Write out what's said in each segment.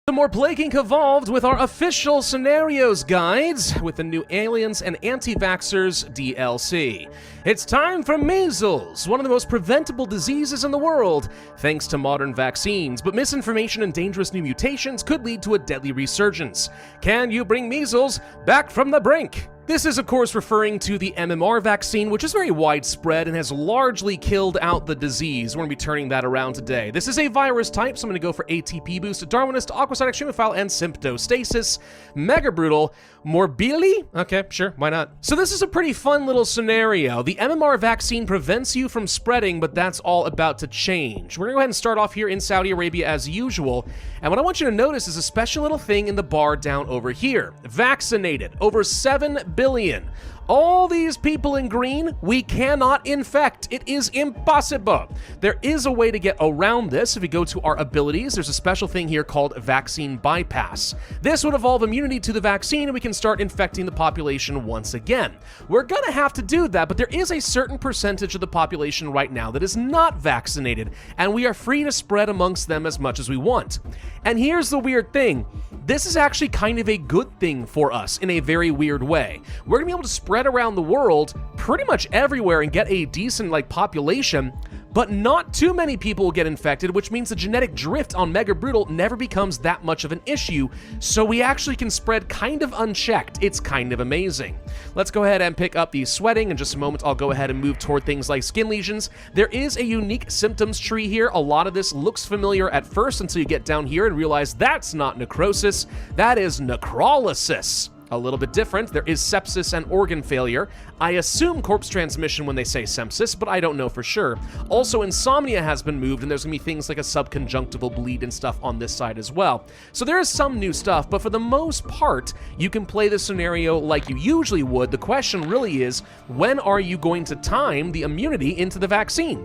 The more Plague Inc. evolved with our official scenarios guides with the new Aliens and Anti-Vaxxers DLC. It's time for measles, one of the most preventable diseases in the world, thanks to modern vaccines, but misinformation and dangerous new mutations could lead to a deadly resurgence. Can you bring measles back from the brink? This is, of course, referring to the MMR vaccine, which is very widespread and has largely killed out the disease. We're going to be turning that around today. This is a virus type, so I'm going to go for ATP boost, Darwinist, Aquacytic, Extremophile, and Symptostasis. Mega Brutal, Morbili? Okay, sure, why not? So this is a pretty fun little scenario. The MMR vaccine prevents you from spreading, but that's all about to change. We're going to go ahead and start off here in Saudi Arabia as usual, and what I want you to notice is a special little thing in the bar down over here. Vaccinated, over 7 billion. All these people in green, we cannot infect. It is impossible. There is a way to get around this. If we go to our abilities, there's a special thing here called Vaccine Bypass. This would evolve immunity to the vaccine and we can start infecting the population once again. We're gonna have to do that, but there is a certain percentage of the population right now that is not vaccinated, and we are free to spread amongst them as much as we want. And here's the weird thing. This is actually kind of a good thing for us in a very weird way. We're gonna be able to spread around the world pretty much everywhere and get a decent population, but not too many people will get infected, which means the genetic drift on Mega Brutal never becomes that much of an issue, so we actually can spread kind of unchecked. It's kind of amazing. Let's go ahead and pick up the sweating. In just a moment, I'll go ahead and move toward things like skin lesions. There is a unique symptoms tree here. A lot of this looks familiar at first until you get down here and realize that's not necrosis, that is necrolysis. A little bit different. There is sepsis and organ failure. I assume corpse transmission when they say sepsis, but I don't know for sure. Also, insomnia has been moved, and there's gonna be things like a subconjunctival bleed and stuff on this side as well. So there is some new stuff, but for the most part, you can play this scenario like you usually would. The question really is, when are you going to time the immunity into the vaccine?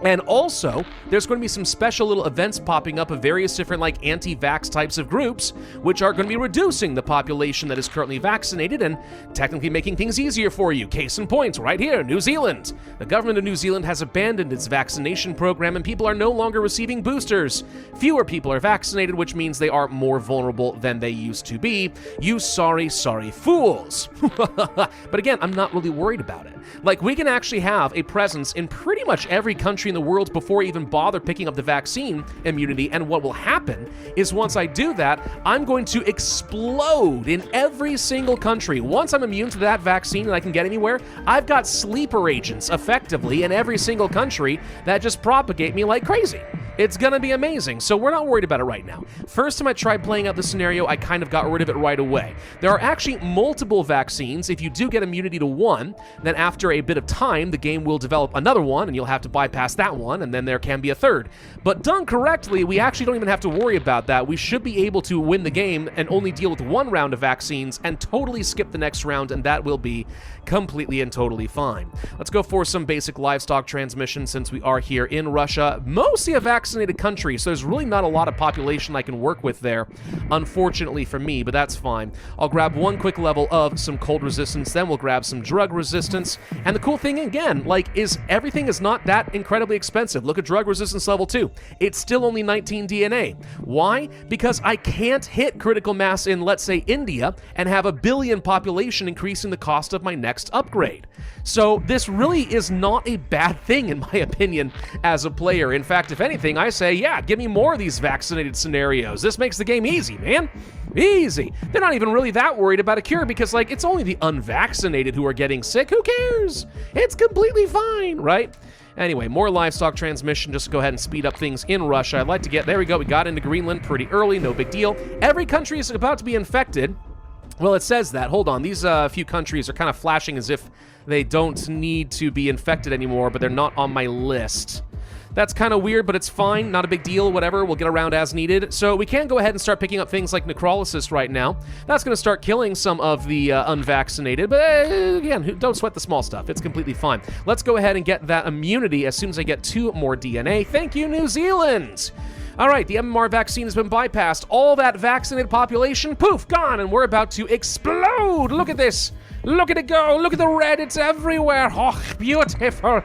And also, there's going to be some special little events popping up of various different anti-vax types of groups, which are going to be reducing the population that is currently vaccinated and technically making things easier for you. Case in point, right here, New Zealand. The government of New Zealand has abandoned its vaccination program and people are no longer receiving boosters. Fewer people are vaccinated, which means they are more vulnerable than they used to be. You sorry fools. But again, I'm not really worried about it. We can actually have a presence in pretty much every country in the world before we even bother picking up the vaccine immunity, and what will happen is once I do that, I'm going to explode in every single country. Once I'm immune to that vaccine and I can get anywhere, I've got sleeper agents effectively in every single country that just propagate me like crazy. It's gonna be amazing, so we're not worried about it right now. First time I tried playing out the scenario, I kind of got rid of it right away. There are actually multiple vaccines. If you do get immunity to one, then after a bit of time, the game will develop another one, and you'll have to bypass that one, and then there can be a third. But done correctly, we actually don't even have to worry about that. We should be able to win the game and only deal with one round of vaccines and totally skip the next round, and that will be completely and totally fine. Let's go for some basic livestock transmission since we are here in Russia. Mostly a vaccinated country, so there's really not a lot of population I can work with there, unfortunately for me, but that's fine. I'll grab one quick level of some cold resistance, then we'll grab some drug resistance, and the cool thing again, is everything is not that incredibly expensive. Look at drug resistance level 2. It's still only 19 DNA. Why? Because I can't hit critical mass in, let's say, India and have a billion population increasing the cost of my next upgrade. So this really is not a bad thing in my opinion as a player. In fact, if anything, I say, yeah, give me more of these vaccinated scenarios. This makes the game easy, man. Easy. They're not even really that worried about a cure because it's only the unvaccinated who are getting sick. Who cares? It's completely fine, right? Anyway, more livestock transmission. Just go ahead and speed up things in Russia. I'd like to get, there we go. We got into Greenland pretty early. No big deal. Every country is about to be infected. Well, it says that. Hold on. These few countries are kind of flashing as if they don't need to be infected anymore, but they're not on my list. That's kind of weird, but it's fine. Not a big deal, whatever. We'll get around as needed. So we can go ahead and start picking up things like necrolysis right now. That's going to start killing some of the unvaccinated, but again, don't sweat the small stuff. It's completely fine. Let's go ahead and get that immunity as soon as I get 2 more DNA. Thank you, New Zealand! All right, the MMR vaccine has been bypassed. All that vaccinated population, poof, gone, and we're about to explode. Look at this. Look at it go. Look at the red. It's everywhere. Oh, beautiful.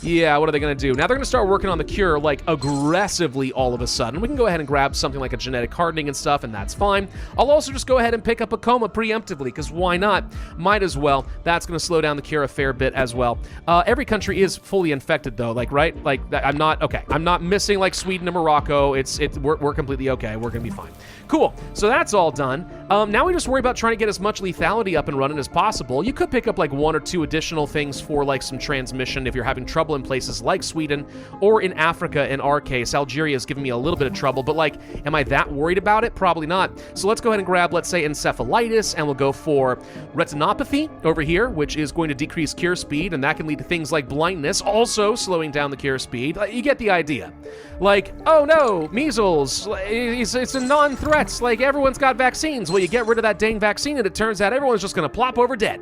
Yeah, what are they going to do? Now they're going to start working on the cure, like, aggressively all of a sudden. We can go ahead and grab something like a genetic hardening and stuff, and that's fine. I'll also just go ahead and pick up a coma preemptively, because why not? Might as well. That's going to slow down the cure a fair bit as well. Every country is fully infected, though, like, right? Like, I'm not missing, like, Sweden and Morocco. We're completely okay. We're going to be fine. Cool. So that's all done. Now we just worry about trying to get as much lethality up and running as possible. You could pick up, like, 1 or 2 additional things for, like, some transmission if you're having trouble in places like Sweden or in Africa in our case. Algeria is giving me a little bit of trouble, but, like, am I that worried about it? Probably not. So let's go ahead and grab, let's say, encephalitis, and we'll go for retinopathy over here, which is going to decrease cure speed, and that can lead to things like blindness, also slowing down the cure speed. You get the idea. Like, oh no, measles, it's a non-threat, like everyone's got vaccines. Well, you get rid of that dang vaccine, and it turns out everyone's just gonna plop over dead.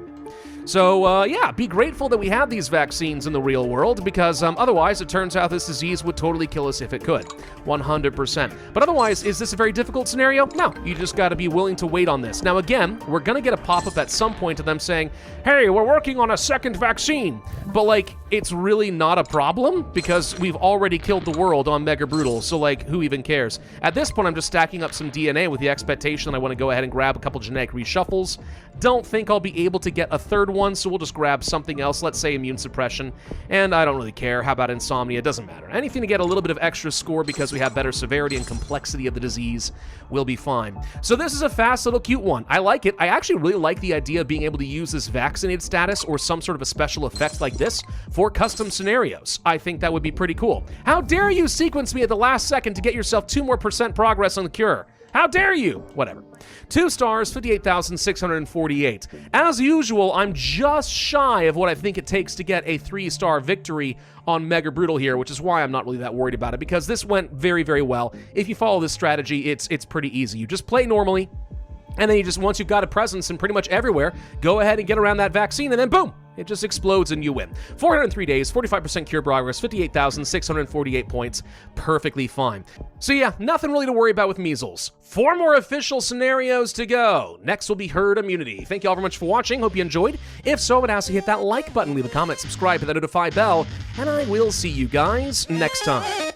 So, yeah, be grateful that we have these vaccines in the real world, because otherwise it turns out this disease would totally kill us if it could. 100%. But otherwise, is this a very difficult scenario? No, you just got to be willing to wait on this. Now, again, we're going to get a pop-up at some point of them saying, hey, we're working on a second vaccine. But, like, it's really not a problem, because we've already killed the world on Mega Brutal, so, like, who even cares? At this point, I'm just stacking up some DNA with the expectation I want to go ahead and grab a couple genetic reshuffles. Don't think I'll be able to get a third one, so we'll just grab something else, let's say immune suppression, and I don't really care. How about insomnia? It doesn't matter. Anything to get a little bit of extra score because we have better severity and complexity of the disease will be fine. So this is a fast little cute one. I like it. I actually really like the idea of being able to use this vaccinated status or some sort of a special effect like this for custom scenarios. I think that would be pretty cool. How dare you sequence me at the last second to get yourself 2% more progress on the cure? How dare you? Whatever. 2 stars, 58,648. As usual, I'm just shy of what I think it takes to get a 3-star victory on Mega Brutal here, which is why I'm not really that worried about it, because this went very, very well. If you follow this strategy, it's pretty easy. You just play normally, and then you just, once you've got a presence in pretty much everywhere, go ahead and get around that vaccine, and then boom! It just explodes and you win. 403 days, 45% cure progress, 58,648 points. Perfectly fine. So yeah, nothing really to worry about with measles. 4 more official scenarios to go. Next will be herd immunity. Thank you all very much for watching. Hope you enjoyed. If so, I would ask you to hit that like button, leave a comment, subscribe, hit that notify bell, and I will see you guys next time.